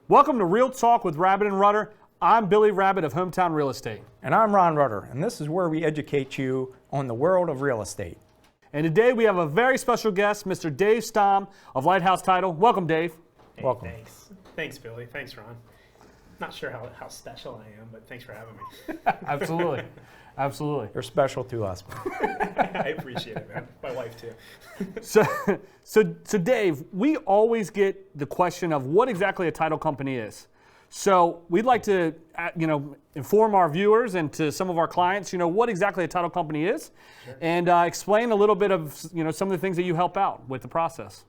Welcome to Real Talk with Rabbit and Rudder. I'm Billy Rabbit of Hometown Real Estate. And I'm Ron Rudder, and this is where we educate you on the world of real estate. And today we have a very special guest, Mr. Dave Stamm of Lighthouse Title. Welcome, Dave. Hey, Welcome. Thanks, Billy. Thanks, Ron. Not sure how special I am, but thanks for having me. Absolutely. Absolutely. You're special to us. I appreciate it, man. My wife, too. So Dave, we always get the question of what exactly a title company is. So we'd like to, inform our viewers and to some of our clients, what exactly a title company is, sure. And explain a little bit of, some of the things that you help out with the process.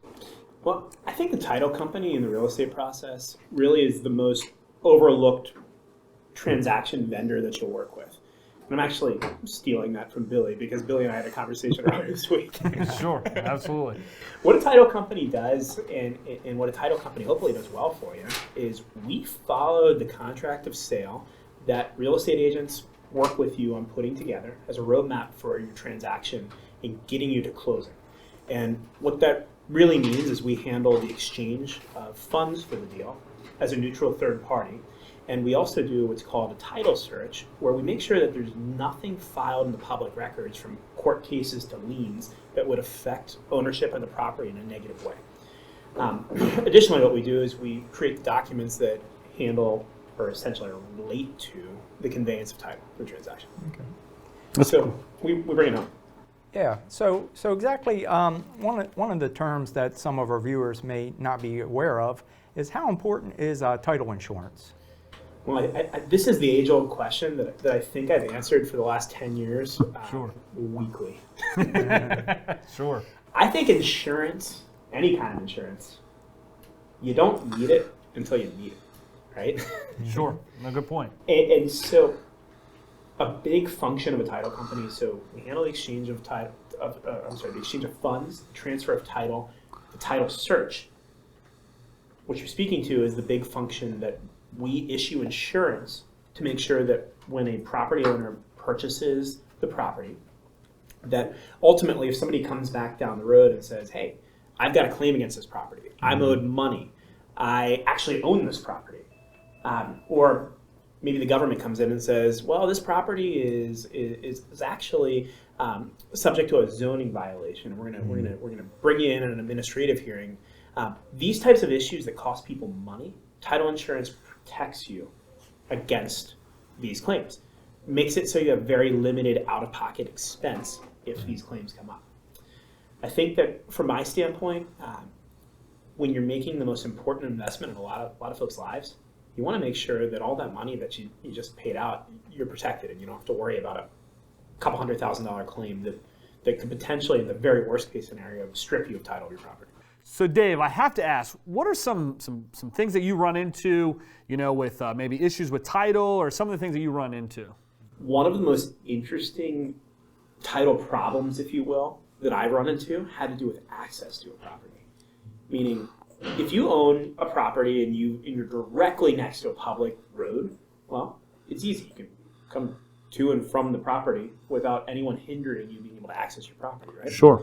Well, I think the title company in the real estate process really is the most overlooked transaction vendor that you'll work with. And I'm actually stealing that from Billy because Billy and I had a conversation earlier this week. Sure, absolutely. What a title company does, and what a title company hopefully does well for you, is we follow the contract of sale that real estate agents work with you on putting together as a roadmap for your transaction and getting you to closing. And what that really means is we handle the exchange of funds for the deal as a neutral third party. And we also do what's called a title search, where we make sure that there's nothing filed in the public records from court cases to liens that would affect ownership of the property in a negative way. Additionally, what we do is we create documents that handle or essentially relate to the conveyance of title for the transaction. Okay. So we bring it home. Yeah, so exactly one of the terms that some of our viewers may not be aware of is how important is title insurance? Well, this is the age-old question that I think I've answered for the last 10 years, Sure. Weekly. Sure. I think insurance, any kind of insurance, you don't need it until you need it, right? Sure. No, good point. And so a big function of a title company, so we handle the exchange of the exchange of funds, the transfer of title, the title search. What you're speaking to is the big function that we issue insurance to make sure that when a property owner purchases the property, that ultimately if somebody comes back down the road and says, hey, I've got a claim against this property, I'm owed money, I actually own this property, or maybe the government comes in and says, well, this property is actually subject to a zoning violation. We're gonna bring you in an administrative hearing. These types of issues that cost people money, title insurance protects you against these claims. Makes it so you have very limited out-of-pocket expense if these claims come up. I think that from my standpoint, when you're making the most important investment in a lot of folks' lives, you want to make sure that all that money that you just paid out, you're protected and you don't have to worry about a couple $100,000 claim that could potentially, in the very worst case scenario, strip you of title of your property. So Dave, I have to ask, what are some things that you run into, with maybe issues with title or some of the things that you run into? One of the most interesting title problems, if you will, that I run into had to do with access to a property. Meaning, if you own a property and you're directly next to a public road, well, it's easy. You can come to and from the property without anyone hindering you being able to access your property, right? Sure.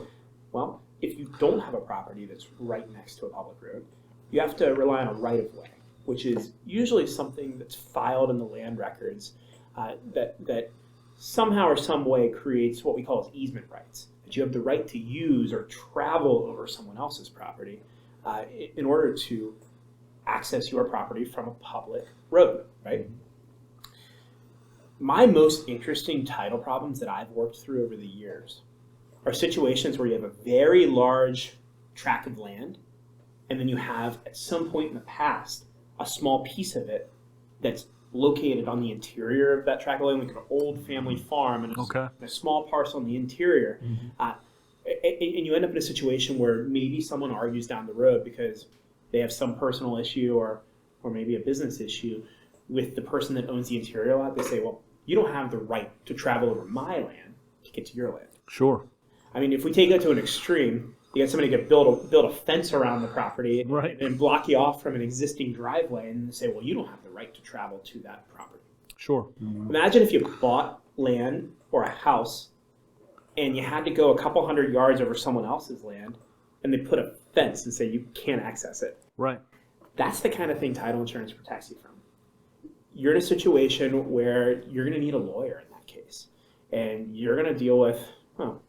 Well, if you don't have a property that's right next to a public road, you have to rely on a right-of-way, which is usually something that's filed in the land records that somehow or some way creates what we call as easement rights, that you have the right to use or travel over someone else's property in order to access your property from a public road, right? My most interesting title problems that I've worked through over the years are situations where you have a very large tract of land, and then you have, at some point in the past, a small piece of it that's located on the interior of that tract of land, like an old family farm, and a small parcel in the interior. Mm-hmm. And you end up in a situation where maybe someone argues down the road because they have some personal issue or maybe a business issue with the person that owns the interior lot. They say, well, you don't have the right to travel over my land to get to your land. Sure. I mean, if we take it to an extreme, you get somebody to build a fence around the property right. and block you off from an existing driveway and say, well, you don't have the right to travel to that property. Sure. Mm-hmm. Imagine if you bought land or a house and you had to go a couple hundred yards over someone else's land and they put a fence and say you can't access it. Right. That's the kind of thing title insurance protects you from. You're in a situation where you're going to need a lawyer in that case. And you're going to deal with, well,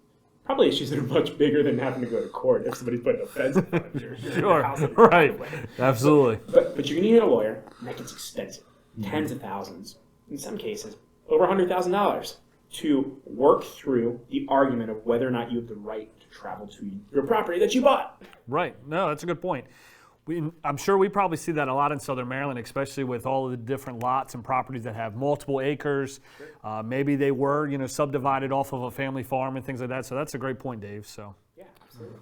probably issues that are much bigger than having to go to court if somebody's putting a fence in front of your house. Right. Absolutely. But you're going to need a lawyer, and that gets expensive. Tens of thousands, in some cases, over $100,000 to work through the argument of whether or not you have the right to travel to your property that you bought. Right. No, that's a good point. I'm sure we probably see that a lot in Southern Maryland, especially with all of the different lots and properties that have multiple acres. Maybe they were, subdivided off of a family farm and things like that. So that's a great point, Dave. So. Yeah, absolutely.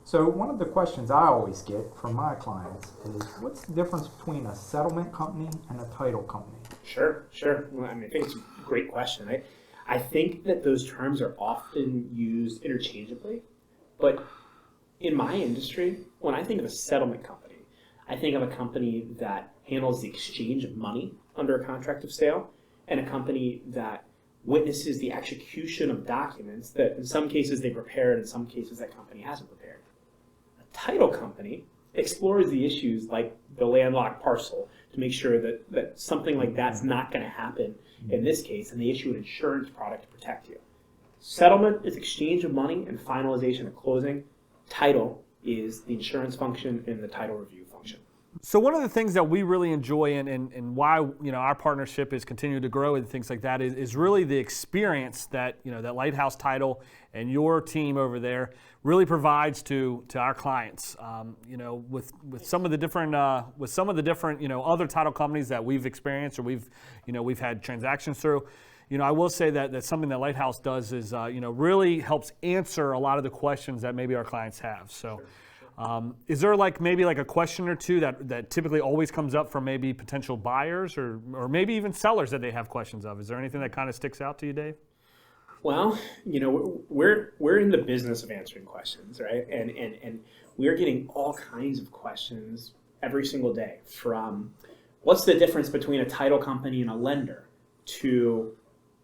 So one of the questions I always get from my clients is, what's the difference between a settlement company and a title company? Sure. Well, I think it's a great question. I think that those terms are often used interchangeably, but in my industry, when I think of a settlement company, I think of a company that handles the exchange of money under a contract of sale, and a company that witnesses the execution of documents that in some cases they prepared, in some cases that company hasn't prepared. A title company explores the issues like the landlocked parcel to make sure that something like that's not going to happen in this case, and they issue an insurance product to protect you. Settlement is exchange of money and finalization of closing. Title is the insurance function and the title review function. So one of the things that we really enjoy and why our partnership is continuing to grow and things like that is really the experience that that Lighthouse Title and your team over there really provides to our clients. With some of the different other title companies that we've experienced or we've had transactions through. I will say that something that Lighthouse does is, really helps answer a lot of the questions that maybe our clients have. So is there maybe a question or two that typically always comes up from maybe potential buyers or maybe even sellers that they have questions of? Is there anything that kind of sticks out to you, Dave? Well, we're in the business of answering questions, right? And we're getting all kinds of questions every single day, from what's the difference between a title company and a lender to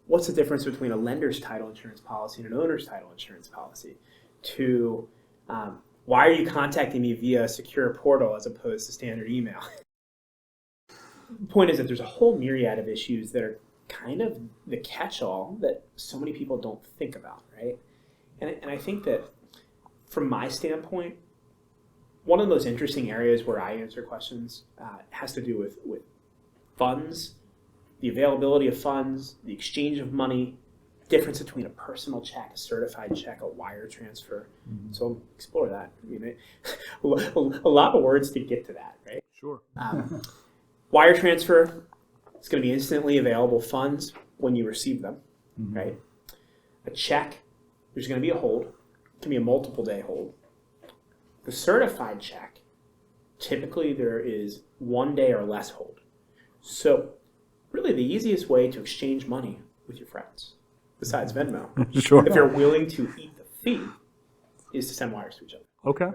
what's the difference between a lender's title insurance policy and an owner's title insurance policy, to why are you contacting me via a secure portal as opposed to standard email? The point is that there's a whole myriad of issues that are kind of the catch-all that so many people don't think about, right? And I think that from my standpoint, one of the most interesting areas where I answer questions has to do with funds, the availability of funds, the exchange of money, difference between a personal check, a certified check, a wire transfer. Mm-hmm. So explore that. A lot of words to get to that, right? Sure. Wire transfer, it's going to be instantly available funds when you receive them, mm-hmm. right? A check, there's going to be a hold. It can be a multiple day hold. The certified check, typically there is 1 day or less hold. So really the easiest way to exchange money with your friends, besides Venmo, sure. if you're willing to eat the fee, is to send wires to each other. Okay.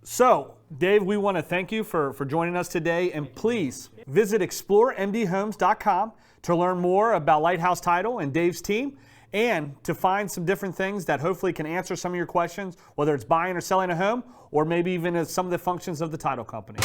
So, Dave, we want to thank you for joining us today, and please visit exploremdhomes.com to learn more about Lighthouse Title and Dave's team, and to find some different things that hopefully can answer some of your questions, whether it's buying or selling a home, or maybe even some of the functions of the title company.